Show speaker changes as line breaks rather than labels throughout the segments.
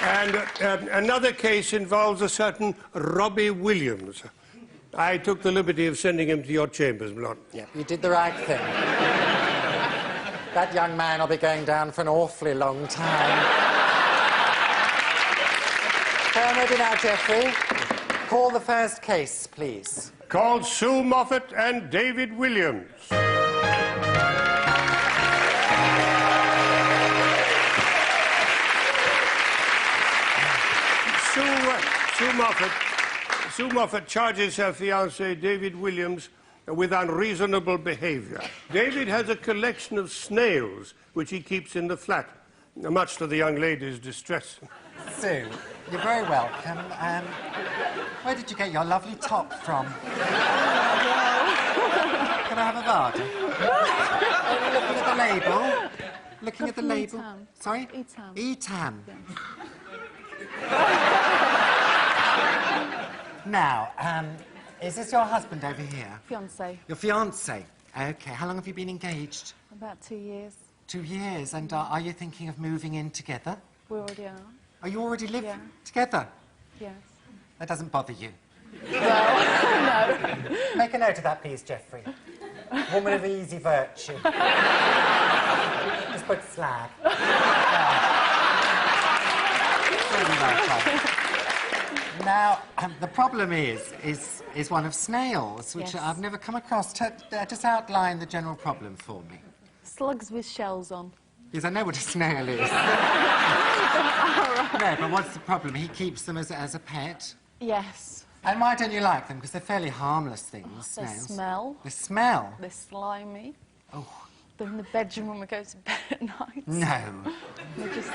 And another case involves a certain Robbie Williams. I took the liberty of sending him to your chambers, Blot.
Yeah, you did the right thing. That young man will be going down for an awfully long time. I'm ready now, Geoffrey. Call the first case, please.
Called Sue Moffat and David Williams. Sue Moffat charges her fiancé, David Williams, with unreasonable behaviour. David has a collection of snails which he keeps in the flat, much to the young lady's distress.
Sue, you're very welcome. Where did you get your lovely top from? Can I have a Varda? Looking at the label. Looking at the label.
Etam.
Sorry?
Etam.
Etam. Now, is this your husband over here?
Fiancé.
Your fiancé? OK. How long have you been engaged?
About 2 years.
2 years. And are you thinking of moving in together?
We already are.
Are you already living
Yeah.
together?
Yes.
That doesn't bother you?
Well, no.
Make a note of that, please, Geoffrey. Woman of easy virtue. Just put slag. Now, the problem is one of snails, which
Yes.
I've never come across. Just outline the general problem for me.
Slugs with shells on.
Because I know what a snail is. No, but what's the problem? He keeps them as a pet?
Yes.
And why don't you like them? Because they're fairly harmless things,
They
snails.
smell.
They smell?
They're slimy.
Oh.
They're in the bedroom when we go to bed at night.
No.
They're just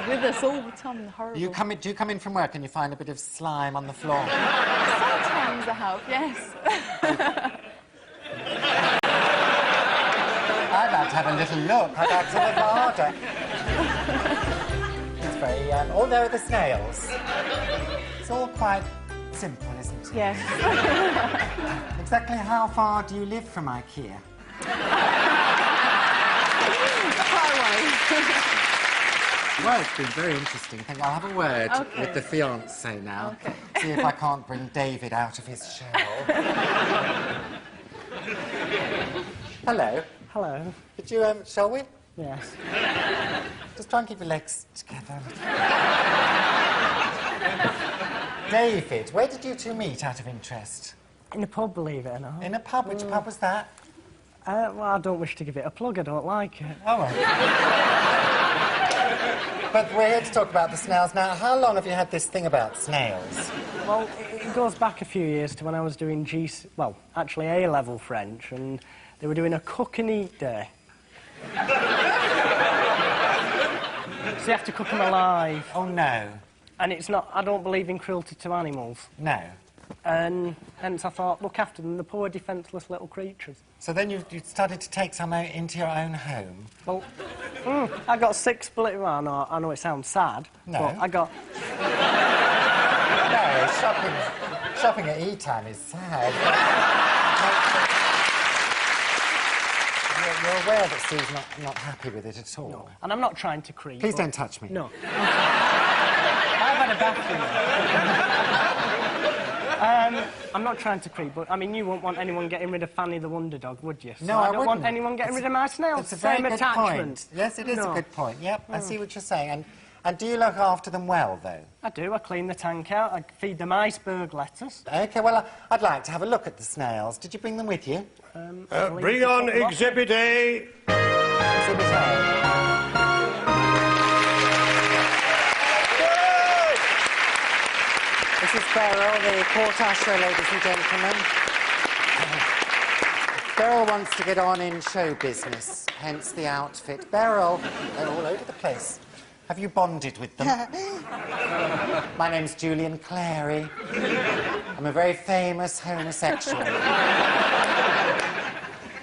with us all the time. They're horrible.
Do you come in from work and you find a bit of slime on the floor?
Sometimes I have, yes.
I'd like to have a little look. I'd like to have a Varda. It's very... Oh, there are the snails. It's all quite simple, isn't it?
Yes.
Exactly how far do you live from IKEA? Well, it's been very interesting. I'll have a word with the fiancé now.
Okay.
See if I can't bring David out of his shell. Hello.
Hello.
Could you, shall we?
Yes.
Just try and keep your legs together. David, where did you two meet, out of interest?
In a pub, believe it or not.
In a pub? Which pub was that?
Well, I don't wish to give it a plug. I don't like it.
Oh, well. But we're here to talk about the snails now. How long have you had this thing about snails?
Well, it goes back a few years to when I was doing actually A-level French, and they were doing a cook and eat day. So you have to cook them alive.
Oh, no.
And it's not... I don't believe in cruelty to animals.
No.
And hence I thought, look after them, the poor defenceless little creatures.
So then you started to take some into your own home?
Well, I got 6 split... Well, I know it sounds sad,
no.
but I got...
No, shopping at Etam is sad. You're aware that Sue's not happy with it at all?
No, and I'm not trying to creep.
Please don't touch me.
No. I've had a bathroom. I'm not trying to creep, but, I mean, you wouldn't want anyone getting rid of Fanny the Wonder Dog, would you? So
no, I
don't want anyone getting rid of my snails.
That's a very good
attachment.
point. Yes, it is a good point. Yep, I see what you're saying. And do you look after them well, though?
I do. I clean the tank out. I feed them iceberg lettuce.
OK, well, I'd like to have a look at the snails. Did you bring them with you?
Bring on Exhibit A.
Exhibit A. This is Beryl, the court usher, ladies and gentlemen. Beryl wants to get on in show business, hence the outfit. Beryl, they're all over the place. Have you bonded with them? My name's Julian Clary. I'm a very famous homosexual.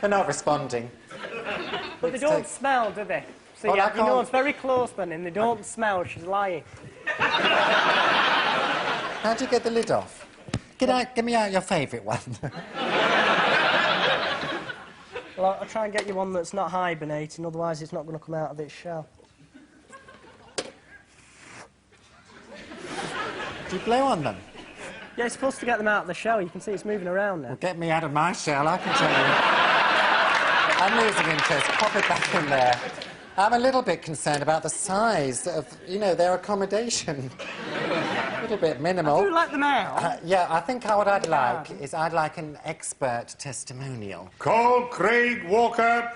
They're not responding.
But they don't smell, do they? See,
Well,
you know, it's very close then, and they don't smell. She's lying.
How'd you get the lid off? Get me out your favourite one.
Well, I'll try and get you one that's not hibernating, otherwise it's not going to come out of its shell.
Do you blow on them?
Yeah, you're supposed to get them out of the shell. You can see it's moving around now.
Well, get me out of my shell, I can tell you. I'm losing interest. Pop it back in there. I'm a little bit concerned about the size of, you know, their accommodation. A little bit minimal.
Do you let them out?
Yeah, I think what I'd like is I'd like an expert testimonial.
Call Craig Walker.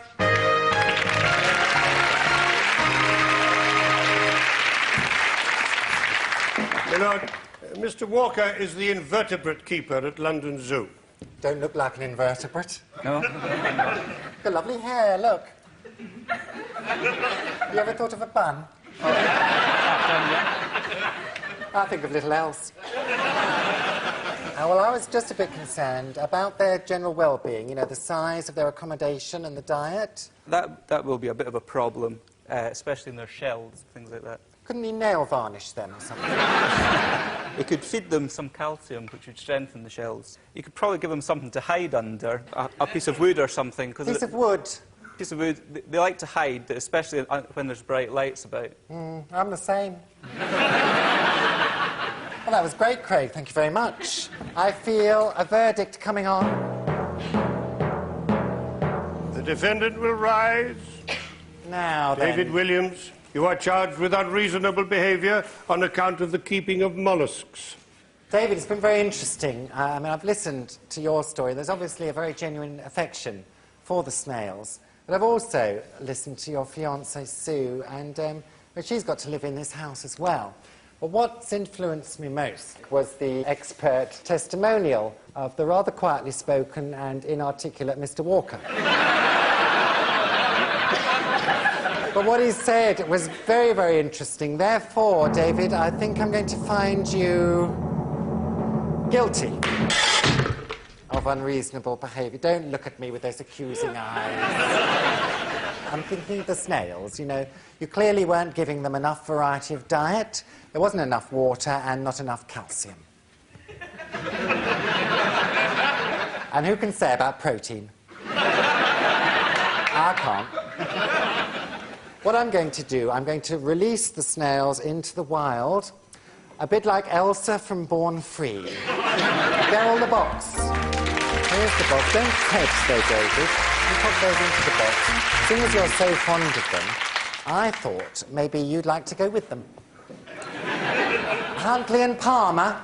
My lord, Mr. Walker is the invertebrate keeper at London Zoo.
Don't look like an invertebrate.
No?
Got lovely hair, look. You ever thought of a bun? I think of little else. Well, I was just a bit concerned about their general well-being, you know, the size of their accommodation and the diet.
That will be a bit of a problem, especially in their shells, things like that.
Couldn't he nail varnish them or something?
You could feed them some calcium, which would strengthen the shells. You could probably give them something to hide under, a piece of wood or something.
Piece of wood?
Piece of wood. They like to hide, especially when there's bright lights about.
I'm the same. Well, that was great, Craig. Thank you very much. I feel a verdict coming on.
The defendant will rise.
Now, then.
David Williams, you are charged with unreasonable behaviour on account of the keeping of molluscs.
David, it's been very interesting. I mean, I've listened to your story. There's obviously a very genuine affection for the snails. But I've also listened to your fiancée, Sue, and well, she's got to live in this house as well. But what's influenced me most was the expert testimonial of the rather quietly spoken and inarticulate Mr. Walker. But what he said was very, very interesting. Therefore, David, I think I'm going to find you guilty of unreasonable behaviour. Don't look at me with those accusing eyes. I'm thinking of the snails, you know. You clearly weren't giving them enough variety of diet. There wasn't enough water and not enough calcium. And who can say about protein? I can't. What I'm going to do, I'm going to release the snails into the wild, a bit like Elsa from Born Free. They're all the box. Here's the box. Don't hedge though, David. You pop those into the box. Seeing as you're so fond of them, I thought maybe you'd like to go with them. Huntley and Palmer.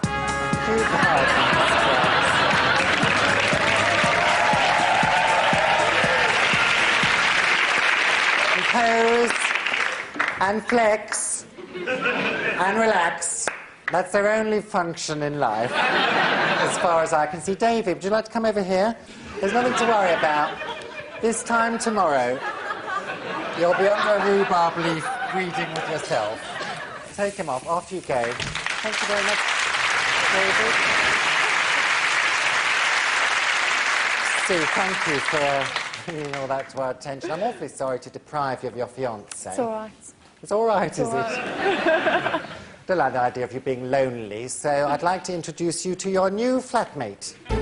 Who's the Compose and flex and relax. That's their only function in life, as far as I can see. David, would you like to come over here? There's nothing to worry about. This time tomorrow, you'll be under a rhubarb leaf reading with yourself. Take him off. Off you go. Thank you very much, David. Sue, thank you for bringing all that to our attention. I'm awfully sorry to deprive you of your fiancé.
It's all right.
It's all right,
It's
is
all
it?
right.
I don't like the idea of you being lonely, so I'd like to introduce you to your new flatmate. You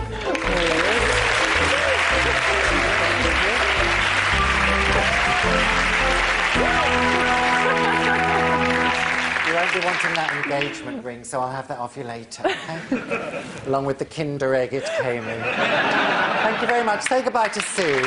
won't be wanting that engagement ring, so I'll have that off you later, okay? Along with the Kinder egg it came in. Thank you very much. Say goodbye to Sue.